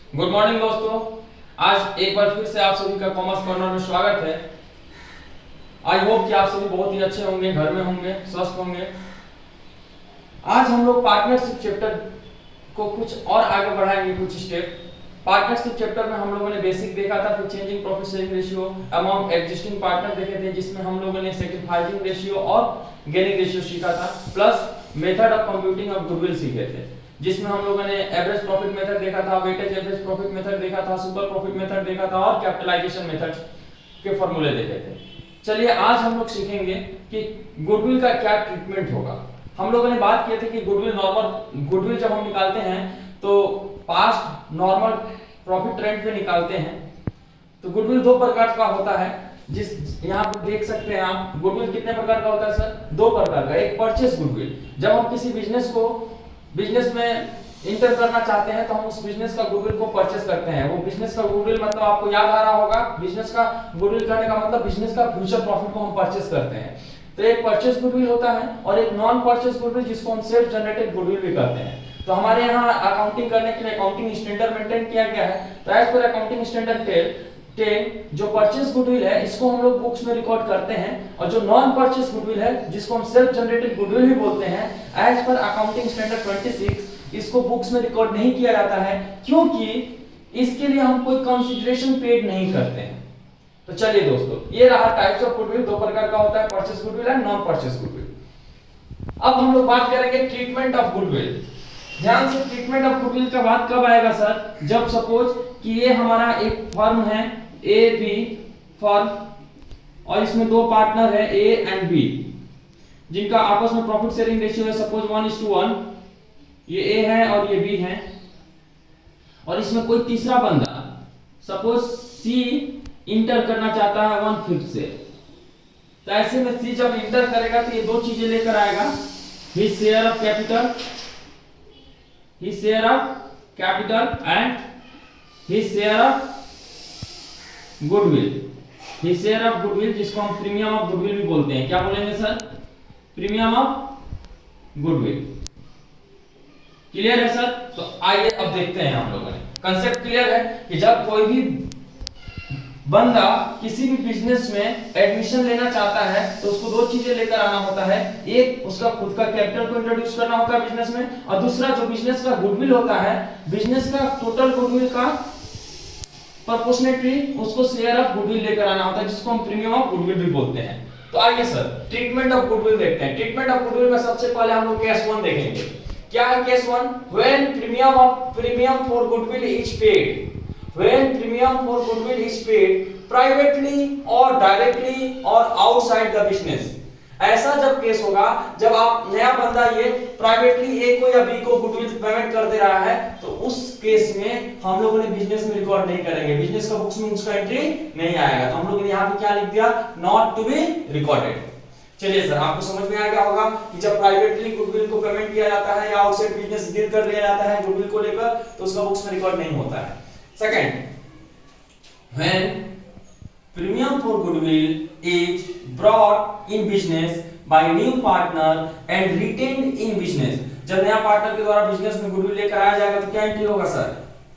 Good morning दोस्तों। आज एक बार फिर से आप सभी का कॉमर्स कॉर्नर में स्वागत है। आई होप कि आप सभी बहुत ही अच्छे होंगे, घर में होंगे, स्वस्थ होंगे। आज हम लोग पार्टनरशिप चैप्टर को कुछ और आगे बढ़ाएंगे, कुछ स्टेप। पार्टनरशिप चैप्टर में हम लोगों ने बेसिक देखा था, फिर changing profit sharing ratio among existing partner देखे थे, जिसमें हम लोगों ने सैक्रिफाइसिंग रेशियो और गेनिंग रेशियो सीखा था, plus method of computing of goodwill सीखे थे, जिसमें हम लोगों ने एवरेज प्रॉफिट मेथड देखा था, वेटेज एवरेज प्रॉफिट मेथड देखा था, सुपर प्रॉफिट मेथड देखा था और कैपिटलाइजेशन मेथड के फॉर्मूले देखे थे। चलिए आज हम लोग सीखेंगे कि गुडविल का क्या ट्रीटमेंट होगा। हम लोगों ने बात किए थे कि गुडविल जब हम निकालते हैं तो पास्ट नॉर्मल प्रॉफिट ट्रेंड पे निकालते हैं। तो गुडविल दो प्रकार का होता है, जिस यहाँ पे देख सकते हैं आप। गुडविल कितने प्रकार का होता है सर? दो प्रकार का। एक परचेस गुडविल, जब हम किसी बिजनेस में इंटर करना चाहते हैं तो हम उस बिजनेस का गुडविल को परचेस करते हैं। वो बिजनेस का गुडविल मतलब आपको याद आ रहा होगा, बिजनेस का गुडविल करने का मतलब बिजनेस का फ्यूचर प्रॉफिट को हम परचेस करते हैं। तो एक परचेस गुडविल होता है और एक नॉन परचेस गुडविल जिसको हम सेल्फ जनरेटेड गुडविल भी कहते हैं। तो हमारे यहाँ अकाउंटिंग करने के लिए अकाउंटिंग स्टैंडर्ड मेंटेन किया गया है। तो एज पर अकाउंटिंग स्टैंडर्ड 10 जो परचेस गुडविल है इसको हम लोग बुक्स में रिकॉर्ड करते हैं, और जो नॉन परचेस गुडविल है जिसको हम सेल्फ जनरेटेड गुडविल भी बोलते हैं, एज पर अकाउंटिंग स्टैंडर्ड 26 इसको बुक्स में रिकॉर्ड नहीं किया जाता है, क्योंकि इसके लिए हम कोई कंसीडरेशन पेड नहीं करते हैं। तो चलिए दोस्तों, ये रहा टाइप्स ऑफ गुडविल। दो प्रकार का होता है, purchase goodwill and non purchase goodwill. अब हम लोग बात करेंगे ट्रीटमेंट ऑफ गुडविल। ध्यान से, ट्रीटमेंट ऑफ गुडविल का बात कब आएगा सर? जब सपोज कि ये हमारा एक फर्म है, ए बी फर्म, और इसमें दो पार्टनर है ए एंड बी, जिनका आपस में प्रॉफिट शेयरिंग रेशियो है सपोज 1:1। ये ए है और ये बी है, और इसमें कोई तीसरा बंदा सपोज सी इंटर करना चाहता है 1/5 से। तो ऐसे में सी जब इंटर करेगा तो ये दो चीजें लेकर आएगा, his share of capital, his share of capital and his share of goodwill। his share of goodwill जिसको हम प्रीमियम ऑफ गुडविल भी बोलते हैं। क्या बोलेंगे sir? Premium of goodwill. Clear है सर? तो आइए अब देखते हैं। हम लोगों ने कंसेप्ट क्लियर है कि जब कोई भी बंदा किसी भी बिजनेस में एडमिशन लेना चाहता है तो उसको दो चीजें लेकर आना होता है। एक, उसका खुद का कैपिटल को इंट्रोड्यूस करना होता है बिजनेस में, और दूसरा जो बिजनेस का गुडविल होता है, बिजनेस का टोटल गुडविल का प्रोपोर्शनेटली उसको शेयर ऑफ गुडविल लेकर आना होता है, जिसको हम प्रीमियम ऑफ गुडविल भी बोलते हैं। तो आइए सर ट्रीटमेंट ऑफ गुडविल देखते हैं। ट्रीटमेंट ऑफ गुडविल में सबसे पहले हम लोग केस 1 देखेंगे। क्या है case 1? When premium for goodwill is paid, when premium for goodwill is paid privately or directly or outside the business। ऐसा जब केस होगा जब आप नया बंदा ये प्राइवेटली ए को या बी को गुडविल पेमेंट कर दे रहा है, तो उस केस में हम लोगों ने बिजनेस में रिकॉर्ड नहीं करेंगे, बिजनेस का बुक्स में उसका एंट्री नहीं आएगा। तो हम लोगों ने यहाँ पे क्या लिख दिया? Not to be recorded. चलिए सर, आपको समझ में आ गया होगा कि जब प्राइवेटली गुडविल को पेमेंट किया जाता है या आउटसाइड बिजनेस डील कर लिया जाता है गुडविल को लेकर, तो उसका बुक्स में रिकॉर्ड नहीं होता है। Second, when premium for goodwill is brought in business by new partner and retained in business। जब नया पार्टनर के द्वारा बिजनेस में गुडविल लेकर आया जाएगा तो क्या एंट्री होगा सर?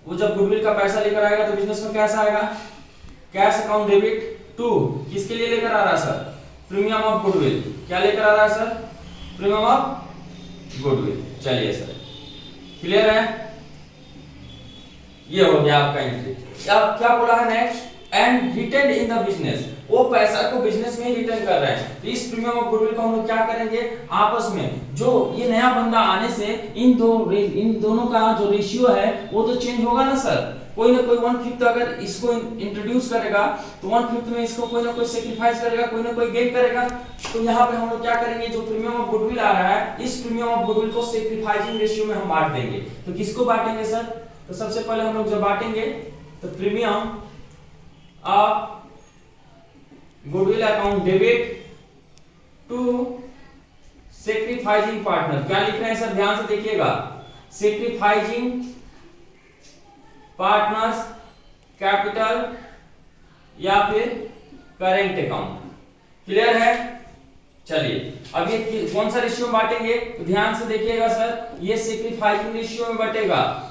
वो जब गुडविल का पैसा लेकर आएगा तो बिजनेस में कैसा आएगा? कैश अकाउंट डेबिट टू किसके लिए लेकर आ रहा है सर? Premium of goodwill. क्या लेकर आ रहा है सर? Premium of goodwill. चलिए सर, क्लियर है? ये हो गया आपका एंट्री। अब क्या बोला है next? And retain in the business, वो पैसा को बिजनेस में ही रिटर्न कर रहे हैं। तो इस प्रीमियम ऑफ गुडविल को हम लोग क्या करेंगे? आपस में जो ये नया बंदा आने से इन दोनों का जो रेशियो है वो तो चेंज होगा ना सर। कोई ना कोई 1/5 अगर इसको इंट्रोड्यूस करेगा तो 1/5 में इसको कोई ना कोई सैक्रिफाइस करेगा, कोई ना कोई गेन करेगा। तो यहाँ पे हम लोग क्या करेंगे? जो प्रीमियम ऑफ गुडविल आ रहा है, इस प्रीमियम ऑफ गुडविल को सैक्रिफाइसिंग रेशियो में हम बांट देंगे। तो किसको बांटेंगे सर? तो सबसे पहले हम लोग जब बांटेंगे तो premium of goodwill account debit to sacrificing partner. क्या लिख रहे हैं सर? ध्यान से देखिएगा। सैक्रिफाइसिंग पार्टनर्स कैपिटल या फिर करेंट अकाउंट। क्लियर है? चलिए अब ये कौन सा रेशियो में बांटेंगे? तो ध्यान से देखिएगा सर, ये सैक्रिफाइसिंग रेशियो में बटेगा।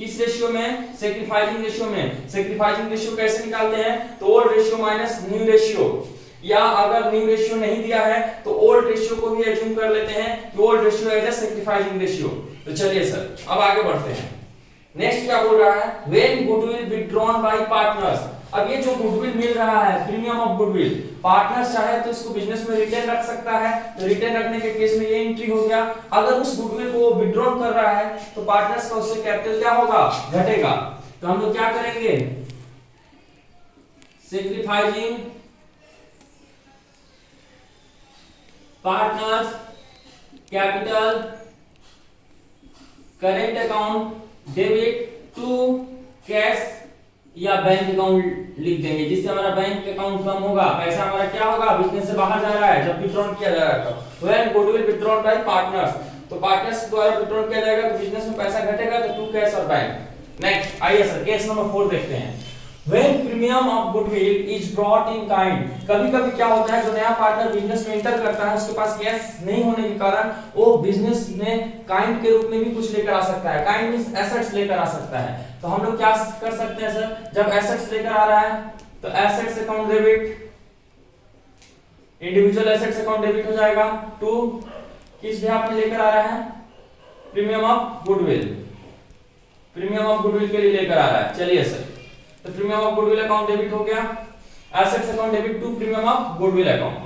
किस रेशियो में? सैक्रिफाइसिंग रेशियो में। सैक्रिफाइसिंग रेशियो कैसे निकालते हैं? तो old ratio minus new ratio, या अगर न्यू रेशियो नहीं दिया है तो ओल्ड रेशियो को भी एज्यूम कर लेते हैं कि old ratio is a sacrificing ratio. तो चलिए सर अब आगे बढ़ते हैं। नेक्स्ट क्या बोल रहा है? When goodwill withdrawn bye partners. अब ये जो गुडविल मिल रहा है, प्रीमियम ऑफ गुडविल, पार्टनर्स चाहे तो इसको बिजनेस में रिटेन रख सकता है, तो रिटेन रखने के केस में ये एंट्री हो गया। अगर उस गुडविल को विथड्रॉ कर रहा है तो पार्टनर्स का उससे कैपिटल क्या होगा? घटेगा। तो हम लोग क्या करेंगे? Sacrificing partners capital current account debit to cash या बैंक अकाउंट लिख देंगे, जिससे हमारा बैंक अकाउंट कम होगा, पैसा हमारा क्या होगा? बिजनेस से बाहर जा रहा है जब विथड्रॉ किया जाएगा। तो when goodwill withdrawn bye partners, तो पार्टनर्स द्वारा विथड्रॉ किया जाएगा तो बिजनेस में पैसा घटेगा, तो टू कैश और बैंक। नेक्स्ट आइए सर केस नंबर 4 देखते हैं। When premium of goodwill is brought in kind, कभी-कभी क्या होता है, जो नया पार्टनर बिजनेस में एंटर करता है उसके पास कैश नहीं होने के कारण वो बिजनेस में काइंड के रूप में भी कुछ लेकर आ सकता है। काइंड मींस एसेट्स लेकर आ सकता है। तो हम लोग क्या कर सकते हैं सर? जब एसेट्स लेकर आ रहा है तो assets account debit, individual assets account debit हो जाएगा टू किस बिहाफ में लेकर आ रहा है? Premium of goodwill, premium of goodwill के लिए लेकर आ रहा है। चलिए सर, तो premium of goodwill account debit हो गया, assets account debit to premium of goodwill account.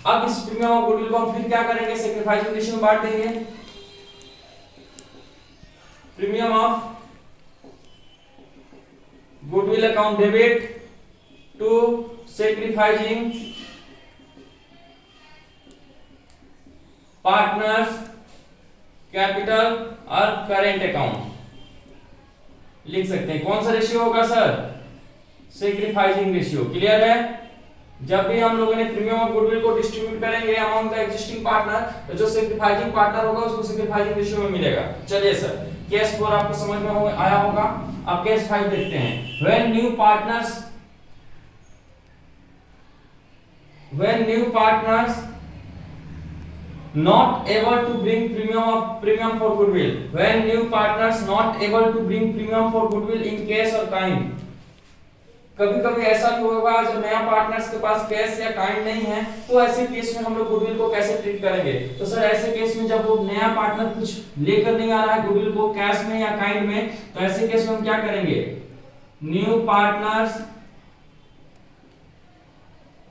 अब इस प्रीमियम ऑफ गुडविल को हम फिर क्या करेंगे? सैक्रिफाइसिंग रेशियो में बांट देंगे। Premium of goodwill account debit to sacrificing partners capital और करेंट अकाउंट लिख सकते हैं। कौन सा रेशियो होगा सर? Sacrificing ratio. क्लियर है? जब भी हम लोगों ने प्रीमियम ऑफ गुडविल को डिस्ट्रीब्यूट करेंगे अमंग द एग्जिस्टिंग पार्टनर, तो जो सैक्रिफाइसिंग पार्टनर होगा उसको सैक्रिफाइसिंग रेशियो में मिलेगा। चलिए सर केस 4 आपको समझ में आया होगा। अब केस 5 देखते हैं। when new partners not able to bring premium for goodwill, when new partners not able to bring premium for goodwill in cash or kind, कभी-कभी ऐसा भी होगा जब नया पार्टनर्स के पास कैश या काइंड नहीं है, तो ऐसे केस में हम लोग गुडविल को कैसे ट्रीट करेंगे? तो सर ऐसे केस में जब वो नया पार्टनर कुछ लेकर नहीं आ रहा है गुडविल को कैश में या काइंड में, तो ऐसे केस में हम क्या करेंगे? न्यू पार्टनर्स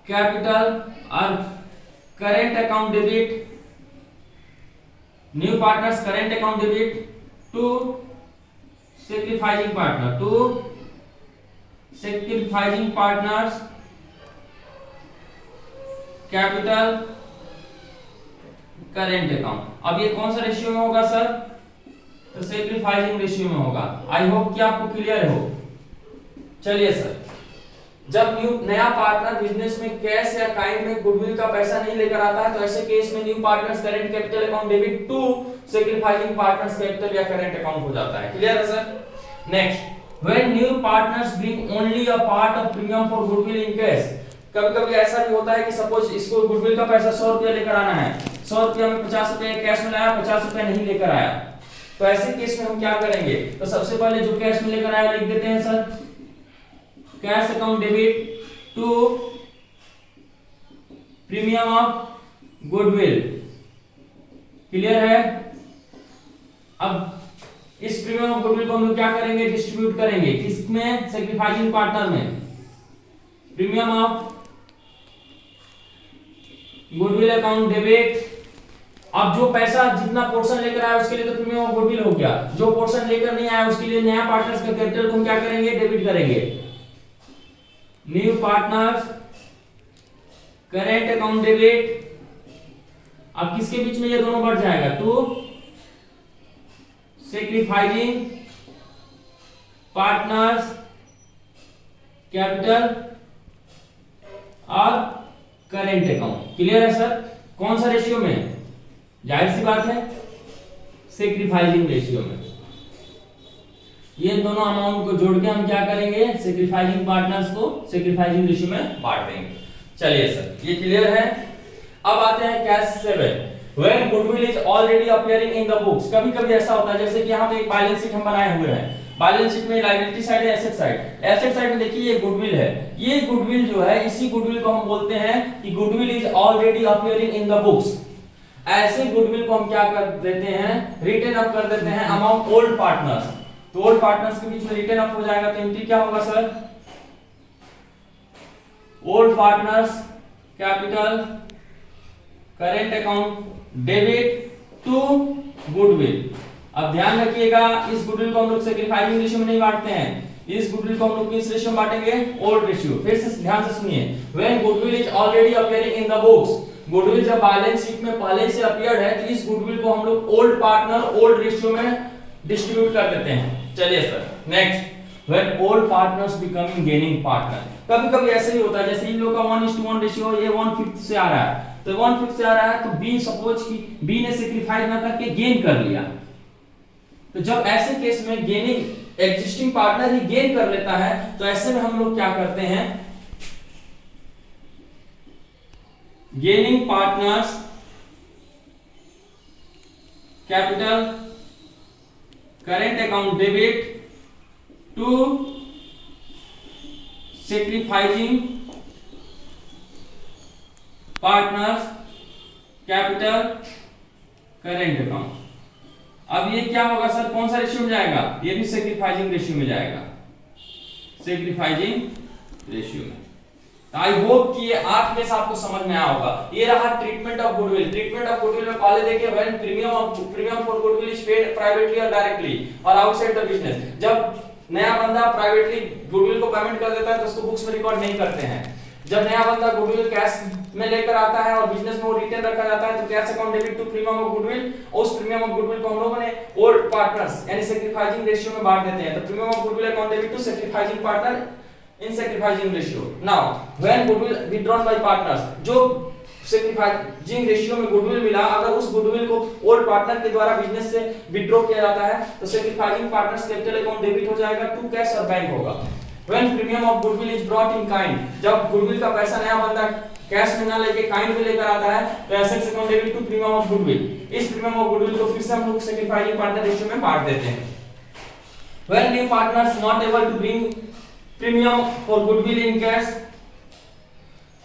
कैपिटल और current account debit, new partners current account debit to sacrificing partner, to sacrificing partners capital current account. अब ये कौन सा रेशियो में होगा सर? तो सैक्रिफाइसिंग रेशियो में होगा। आई होप कि आपको क्लियर हो। चलिए सर, जब नया पार्टनर बिजनेस में कैश या काइंड में गुडविल का पैसा नहीं लेकर आता है, तो ऐसे केस में new partners current capital account debit to sacrificing partners capital या करेंट अकाउंट हो जाता है। क्लियर है sir? Next, when new partners bring only a part of premium for goodwill in cash, कभी-कभी ऐसा भी होता है कि सपोज इसको गुडविल का पैसा 100 रुपया लेकर आना है, 100 रुपया में 50 रुपया कैश में लाया, 50 रुपया नहीं लेकर आया, तो ऐसे केस में हम क्या करेंगे? तो सबसे पहले जो कैश में लेकर आया लिख देते हैं sir, cash account debit to premium of goodwill. Clear है? अब इस प्रीमियम ऑफ गुडविल को हम लोग क्या करेंगे? डिस्ट्रीब्यूट करेंगे। किसमें? सैक्रिफाइसिंग पार्टनर में। Premium of goodwill account debit. अब जो पैसा जितना पोर्शन लेकर आया उसके लिए तो प्रीमियम ऑफ गुडविल हो गया, जो पोर्शन लेकर नहीं आया उसके लिए नया पार्टनर्स का कैपिटल को हम क्या करेंगे? डेबिट करेंगे। New partners current account debit. अब किसके बीच में ये दोनों बढ़ जाएगा? टू सैक्रिफाइसिंग पार्टनर्स कैपिटल और करेंट अकाउंट। क्लियर है सर? कौन सा रेशियो में? जाहिर सी बात है सैक्रिफाइसिंग रेशियो में। ये दोनों अमाउंट को जोड़ के हम क्या करेंगे? सैक्रिफाइसिंग पार्टनर्स को सैक्रिफाइसिंग रेशियो में बांट देंगे। चलिए सर, ये क्लियर है। अब आते हैं case 7, when goodwill is already appearing in the books। कभी-कभी ऐसा होता है जैसे कि यहाँ पे एक बैलेंस शीट हम बनाए हुए हैं, बैलेंस शीट में लायबिलिटी साइड है, एसेट साइड। एसेट साइड में देखिए ये गुडविल है। ये गुडविल जो है, इसी गुडविल को हम बोलते हैं कि goodwill is already appearing in the books. ऐसे गुडविल को हम क्या कर देते हैं, रिटेन अप कर देते हैं अमंग ओल्ड पार्टनर्स। तो ओल्ड पार्टनर्स के बीच में रिटेन अप हो जाएगा, तो एंट्री क्या होगा sir, old partners capital current account debit to goodwill. अब ध्यान रखिएगा, इस गुडविल को हम लोग सैक्रिफाइसिंग रेशियो में नहीं बांटते हैं, इस गुडविल को हम लोग किस रेशियो में बांटेंगे, ओल्ड रेशियो। फिर से ध्यान से सुनिए, when goodwill is already appearing in the books, goodwill जब बैलेंस शीट में पहले से अपीयर्ड है तो इस गुडविल को हम लोग ओल्ड पार्टनर ओल्ड रेशियो में डिस्ट्रीब्यूट कर देते हैं। चलिए sir next, when old partners becoming gaining partner. कभी-कभी ऐसे ही होता है, जैसे इन लोगों का 1:1 रेशियो, ये 1/5 से आ रहा है, तो 1/5 से आ रहा है, तो बी सपोज कि बी ने सैक्रिफाइस ना करके गेन कर लिया। तो जब ऐसे केस में गेनिंग एग्जिस्टिंग पार्टनर ही गेन कर लेता है, तो ऐसे में हम लोग क्या करते हैं, gaining partners capital current account debit to sacrificing partners capital current account. अब ये क्या होगा सर, कौन सा रेशियो में जाएगा, ये भी सैक्रिफाइसिंग रेशियो में जाएगा, सैक्रिफाइसिंग रेशियो में। आई होप कि ये 8 केस आपको समझ में आया होगा। ये रहा treatment of goodwill. Treatment of goodwill में पहले देखिए, when premium for goodwill is paid privately और डायरेक्टली और आउटसाइड द बिजनेस। जब नया बंदा प्राइवेटली गुडविल को पेमेंट कर देता है तो उसको बुक्स में रिकॉर्ड नहीं करते हैं। जब नया बंदा गुडविल कैश में लेकर आता है और बिजनेस में वो रिटेन रखा जाता है, तो cash account debit to premium of goodwill, उस प्रीमियम ऑफ गुडविल को हम लोगों ने ओल्ड पार्टनर्स यानी सैक्रिफाइसिंग रेशियो में बांट देते हैं। तो premium of goodwill account debit to sacrificing partner in sacrificing ratio. Now when goodwill withdrawn by partners, जो sacrificing ratio में goodwill मिला, अगर उस goodwill को old partner के द्वारा बिजनेस से withdraw किया जाता है, तो sacrificing partners capital account debit हो जाएगा to cash और बैंक होगा। When premium of goodwill is brought in kind, जब goodwill का पैसा नया बंदा कैश में ना लेके काइंड में लेकर आता है, तो assets account debit to premium of goodwill। इस premium of goodwill को फिर से हम लोग sacrificing partner ratio में बांट देते हैं। When new partners not able to bring premium for goodwill in cash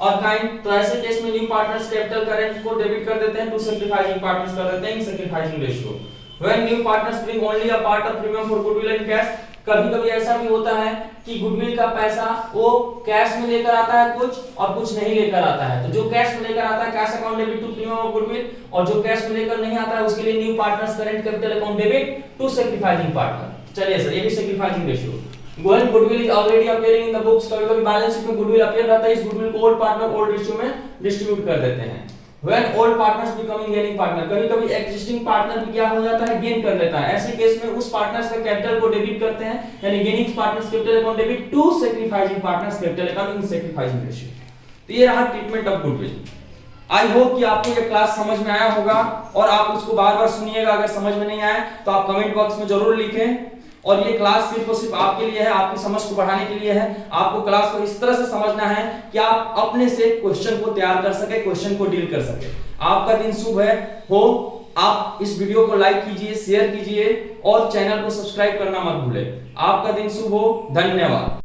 और काइंड, तो ऐसे केस में न्यू पार्टनर्स कैपिटल करेंट को डेबिट कर देते हैं टू सैक्रिफाइसिंग पार्टनर्स कर देते हैं sacrificing ratio. When new partners bring only a part of premium for goodwill in cash, कभी-कभी ऐसा भी होता है कि गुडविल का पैसा वो कैश में लेकर आता है कुछ और कुछ नहीं लेकर आता है। तो जो कैश में लेकर आता है cash account debit to premium of goodwill, और जो कैश में लेकर नहीं आता है उसके लिए new partners current capital account debit to sacrificing partner. चलिए सर, ये भी sacrificing ratio. When goodwill is already appearing in the books, कभी-कभी बैलेंस शीट में गुडविल अपीयर रहता है, इस गुडविल को ओल्ड पार्टनर ओल्ड रेशियो में डिस्ट्रीब्यूट कर देते हैं। When old partners becoming gaining partner, कभी-कभी एक्जिस्टिंग पार्टनर भी क्या हो जाता है, गेन कर लेता है। ऐसे केस में उस पार्टनर्स का कैपिटल को डेबिट करते हैं, यानी gaining partners capital account debit to sacrificing partners capital account in sacrificing ratio. तो ये रहा treatment of goodwill. I hope कि आपको ये क्लास समझ में आया होगा और आप उसको बार-बार सुनिएगा। अगर समझ में नहीं आए तो आप कमेंट बॉक्स में जरूर लिखें। और ये क्लास सिर्फ और सिर्फ आपके लिए है, आपकी समझ को बढ़ाने के लिए है। आपको क्लास को इस तरह से समझना है कि आप अपने से क्वेश्चन को तैयार कर सके, क्वेश्चन को डील कर सके। आपका दिन शुभ हो। आप इस वीडियो को लाइक कीजिए, शेयर कीजिए और चैनल को सब्सक्राइब करना मत भूलें। आपका दिन शुभ हो। धन्यवाद।